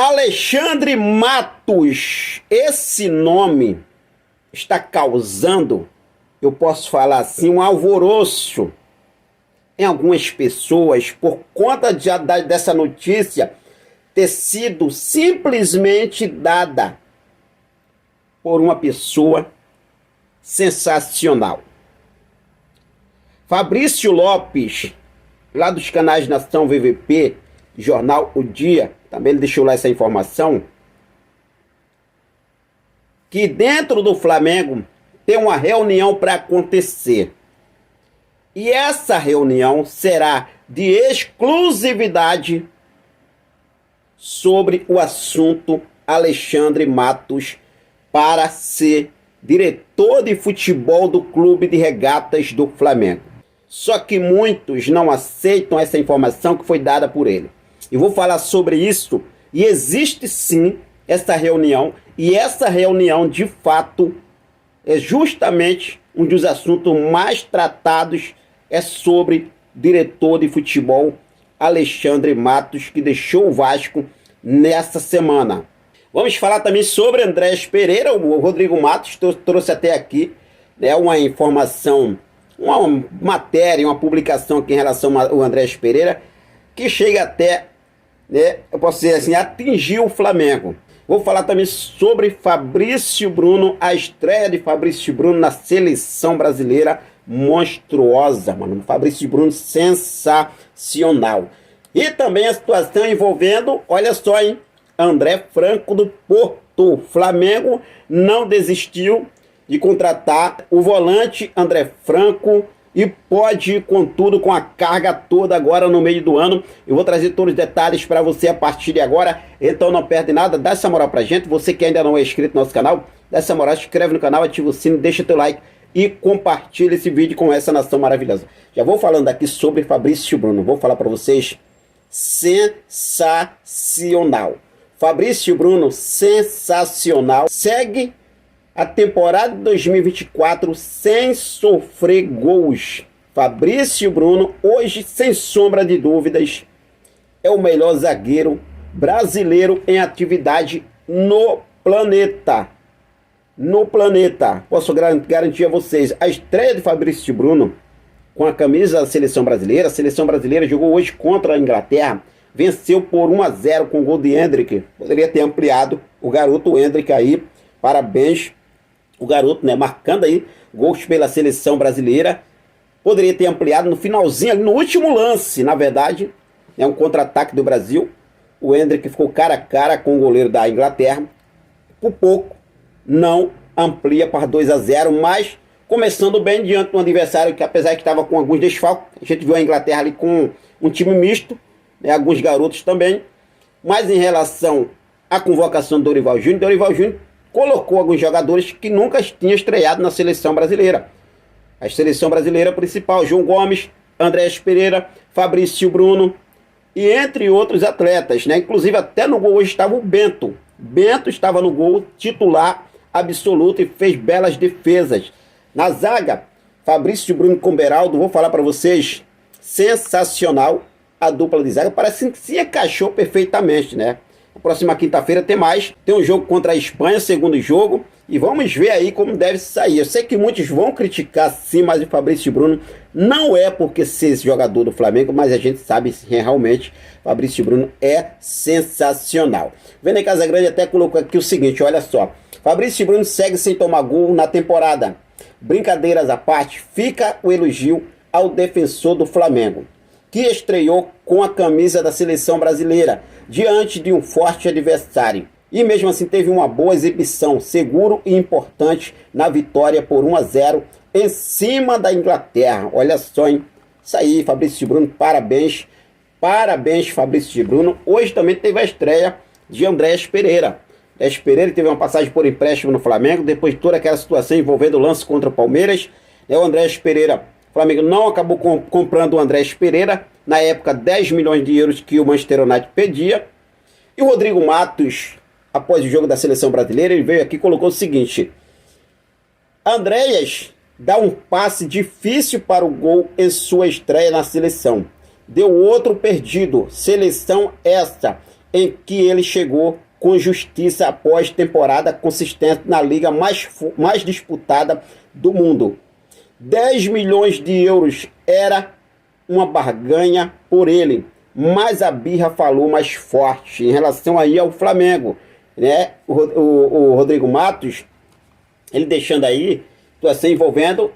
Alexandre Matos, esse nome está causando, eu posso falar assim, um alvoroço em algumas pessoas por conta dessa notícia ter sido simplesmente dada por uma pessoa sensacional. Fabrício Lopes, lá dos canais Nação VVP, Jornal O Dia, também ele deixou lá essa informação, que dentro do Flamengo tem uma reunião para acontecer. E essa reunião será de exclusividade sobre o assunto Alexandre Matos para ser diretor de futebol do Clube de Regatas do Flamengo. Só que muitos não aceitam essa informação que foi dada por ele. Eu vou falar sobre isso, e existe sim essa reunião, e essa reunião de fato é justamente um dos assuntos mais tratados, é sobre diretor de futebol Alexandre Matos, que deixou o Vasco nessa semana. Vamos falar também sobre Andrés Pereira. O Rodrigo Matos trouxe até aqui, né, uma informação, uma matéria, uma publicação aqui em relação ao Andrés Pereira, que chega até, né, eu posso dizer assim, atingir o Flamengo. Vou falar também sobre Fabrício Bruno, a estreia de Fabrício Bruno na seleção brasileira, monstruosa, mano. Fabrício Bruno sensacional. E também a situação envolvendo, olha só, hein, André Franco do Porto. Flamengo não desistiu de contratar o volante André Franco e pode ir com tudo, com a carga toda agora no meio do ano. Eu vou trazer todos os detalhes para você a partir de agora, então não perde nada, dá essa moral pra gente. Você que ainda não é inscrito no nosso canal, dá essa moral, se inscreve no canal, ativa o sino, deixa teu like e compartilha esse vídeo com essa nação maravilhosa. Já vou falando aqui sobre Fabrício Bruno, vou falar para vocês, sensacional. Fabrício Bruno, sensacional, segue a temporada de 2024 sem sofrer gols. Fabrício Bruno, hoje, sem sombra de dúvidas, é o melhor zagueiro brasileiro em atividade no planeta. No planeta. Posso garantir a vocês, a estreia de Fabrício Bruno com a camisa da seleção brasileira. A seleção brasileira jogou hoje contra a Inglaterra, venceu por 1-0 com o gol de Endrick. Poderia ter ampliado o garoto Endrick aí. Parabéns, o garoto, né, marcando aí gols pela seleção brasileira. Poderia ter ampliado no finalzinho, ali no último lance, na verdade, é um contra-ataque do Brasil. O Endrick ficou cara a cara com o goleiro da Inglaterra. Por pouco não amplia para 2-0, mas começando bem diante de um adversário que, apesar que estava com alguns desfalques, a gente viu a Inglaterra ali com um time misto, né, alguns garotos também. Mas em relação à convocação do Dorival Júnior colocou alguns jogadores que nunca tinham estreado na seleção brasileira. A seleção brasileira principal, João Gomes, Andrés Pereira, Fabrício Bruno e entre outros atletas, né? Inclusive até no gol hoje estava o Bento. Bento estava no gol, titular absoluto, e fez belas defesas. Na zaga, Fabrício Bruno com Beraldo, vou falar para vocês, sensacional a dupla de zaga, parece que se encaixou perfeitamente, né? Na próxima quinta-feira tem mais, tem um jogo contra a Espanha, segundo jogo, e vamos ver aí como deve sair. Eu sei que muitos vão criticar sim, mas o Fabrício Bruno não é porque ser jogador do Flamengo, mas a gente sabe sim, realmente, Fabrício Bruno é sensacional. Vene Casagrande até colocou aqui o seguinte, olha só, Fabrício Bruno segue sem tomar gol na temporada. Brincadeiras à parte, fica o elogio ao defensor do Flamengo, que estreou com a camisa da seleção brasileira, diante de um forte adversário. E mesmo assim teve uma boa exibição, seguro e importante na vitória por 1-0 em cima da Inglaterra. Olha só, hein? Isso aí, Fabrício Bruno, parabéns. Parabéns, Fabrício Bruno. Hoje também teve a estreia de Andrés Pereira. Andrés Pereira teve uma passagem por empréstimo no Flamengo, depois de toda aquela situação envolvendo o lance contra o Palmeiras. O Andrés Pereira, o Flamengo não acabou comprando o Andrés Pereira, na época 10 milhões de euros que o Manchester United pedia. E o Rodrigo Matos, após o jogo da seleção brasileira, ele veio aqui e colocou o seguinte: Andréas dá um passe difícil para o gol em sua estreia na seleção. Deu outro perdido. Seleção essa em que ele chegou com justiça após temporada consistente na liga mais disputada do mundo. 10 milhões de euros era uma barganha por ele, mas a birra falou mais forte em relação aí ao Flamengo, né? O Rodrigo Matos, ele deixando aí, assim, envolvendo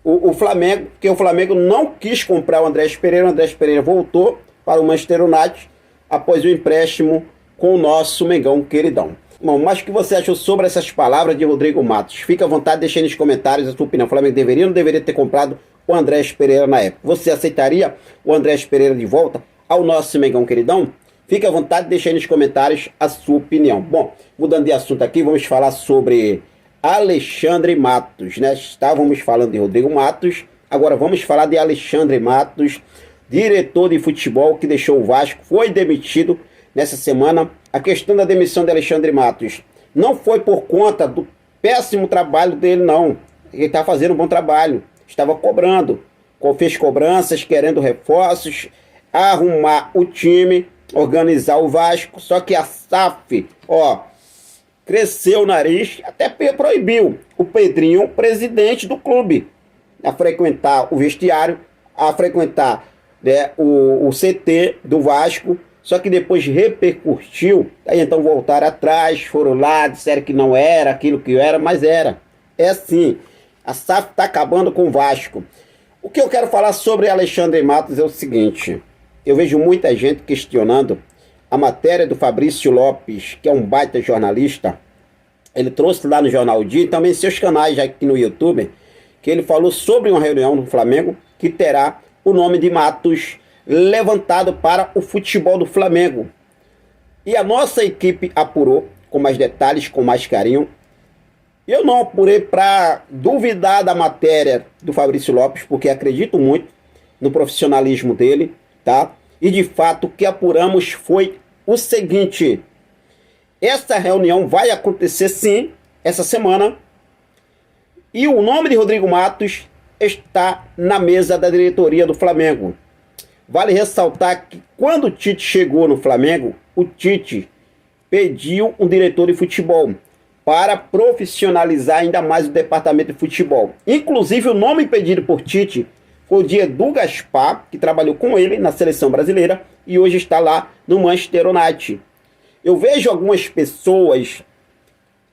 o Flamengo, porque o Flamengo não quis comprar o Andrés Pereira. O Andrés Pereira voltou para o Manchester United após o empréstimo com o nosso Mengão queridão. Bom, mas o que você achou sobre essas palavras de Rodrigo Matos? Fica à vontade, deixe aí nos comentários a sua opinião. O Flamengo deveria ou não deveria ter comprado o Andrés Pereira na época? Você aceitaria o Andrés Pereira de volta ao nosso Mengão queridão? Fique à vontade, deixe aí nos comentários a sua opinião. Bom, mudando de assunto aqui, vamos falar sobre Alexandre Matos, né? Estávamos falando de Rodrigo Matos, agora vamos falar de Alexandre Matos, diretor de futebol que deixou o Vasco, foi demitido nessa semana. A questão da demissão de Alexandre Matos não foi por conta do péssimo trabalho dele, não. Ele está fazendo um bom trabalho, estava cobrando, fez cobranças, querendo reforços, arrumar o time, organizar o Vasco, só que a SAF, cresceu o nariz, até proibiu o Pedrinho, presidente do clube, a frequentar o vestiário, a frequentar, né, o CT do Vasco, só que depois repercutiu, aí então voltaram atrás, foram lá, disseram que não era aquilo que era, mas era. É assim, a SAF está acabando com o Vasco. O que eu quero falar sobre Alexandre Matos é o seguinte: eu vejo muita gente questionando a matéria do Fabrício Lopes, que é um baita jornalista. Ele trouxe lá no Jornal Dia e também em seus canais aqui no YouTube, que ele falou sobre uma reunião do Flamengo que terá o nome de Matos levantado para o futebol do Flamengo. E a nossa equipe apurou com mais detalhes, com mais carinho. Eu não apurei para duvidar da matéria do Fabrício Lopes, porque acredito muito no profissionalismo dele, tá? E de fato o que apuramos foi o seguinte: essa reunião vai acontecer sim, essa semana, e o nome de Rodrigo Matos está na mesa da diretoria do Flamengo. Vale ressaltar que quando o Tite chegou no Flamengo, o Tite pediu um diretor de futebol para profissionalizar ainda mais o departamento de futebol. Inclusive o nome pedido por Tite foi o de Edu Gaspar, que trabalhou com ele na seleção brasileira e hoje está lá no Manchester United. Eu vejo algumas pessoas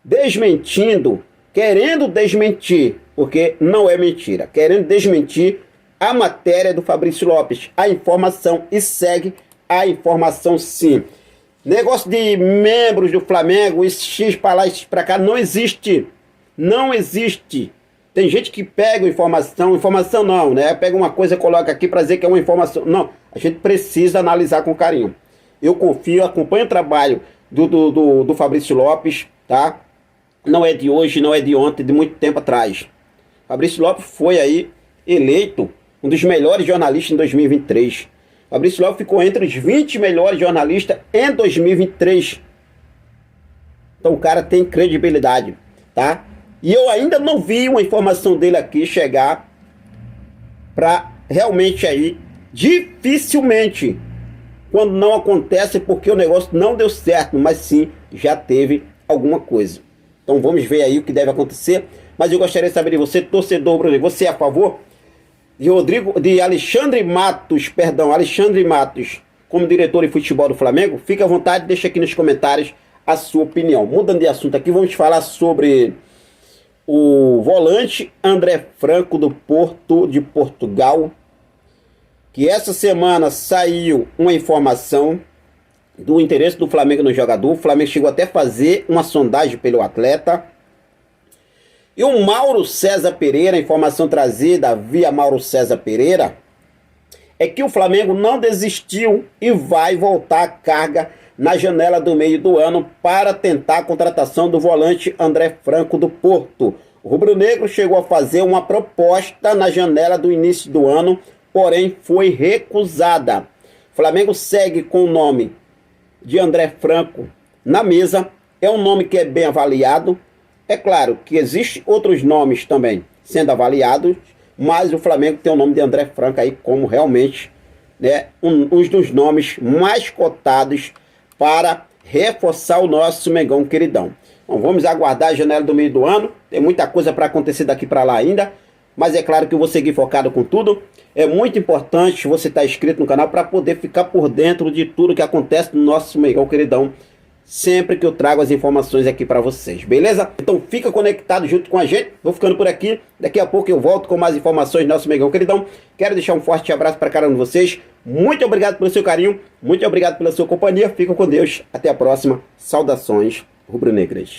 desmentindo, querendo desmentir, porque não é mentira, querendo desmentir a matéria do Fabrício Lopes, a informação, e segue a informação sim. Negócio de membros do Flamengo, esse X para lá, X para cá, não existe. Não existe. Tem gente que pega informação não, né? Pega uma coisa e coloca aqui para dizer que é uma informação. Não, a gente precisa analisar com carinho. Eu confio, acompanho o trabalho do Fabrício Lopes, tá? Não é de hoje, não é de ontem, de muito tempo atrás. Fabrício Lopes foi aí eleito um dos melhores jornalistas em 2023. Fabrício Lopes ficou entre os 20 melhores jornalistas em 2023. Então o cara tem credibilidade, tá? E eu ainda não vi uma informação dele aqui chegar para realmente aí, dificilmente, quando não acontece porque o negócio não deu certo, mas sim, já teve alguma coisa. Então vamos ver aí o que deve acontecer. Mas eu gostaria de saber de você, torcedor Bruno, você é a favor de Alexandre Matos como diretor de futebol do Flamengo? Fique à vontade, deixa aqui nos comentários a sua opinião. Mudando de assunto aqui, vamos falar sobre o volante André Franco do Porto de Portugal, que essa semana saiu uma informação do interesse do Flamengo no jogador. O Flamengo chegou até a fazer uma sondagem pelo atleta. E o Mauro César Pereira, a informação trazida via Mauro César Pereira, é que o Flamengo não desistiu e vai voltar à carga na janela do meio do ano para tentar a contratação do volante André Franco do Porto. O rubro-negro chegou a fazer uma proposta na janela do início do ano, porém foi recusada. O Flamengo segue com o nome de André Franco na mesa, é um nome que é bem avaliado. É claro que existem outros nomes também sendo avaliados, mas o Flamengo tem o nome de André Franco aí como realmente, né, um dos nomes mais cotados para reforçar o nosso Mengão queridão. Bom, vamos aguardar a janela do meio do ano. Tem muita coisa para acontecer daqui para lá ainda. Mas é claro que eu vou seguir focado com tudo. É muito importante você estar inscrito no canal para poder ficar por dentro de tudo que acontece no nosso Mengão queridão. Sempre que eu trago as informações aqui para vocês, beleza? Então fica conectado junto com a gente. Vou ficando por aqui. Daqui a pouco eu volto com mais informações do nosso Mengão queridão. Quero deixar um forte abraço para cada um de vocês. Muito obrigado pelo seu carinho. Muito obrigado pela sua companhia. Fica com Deus. Até a próxima. Saudações rubro-negras.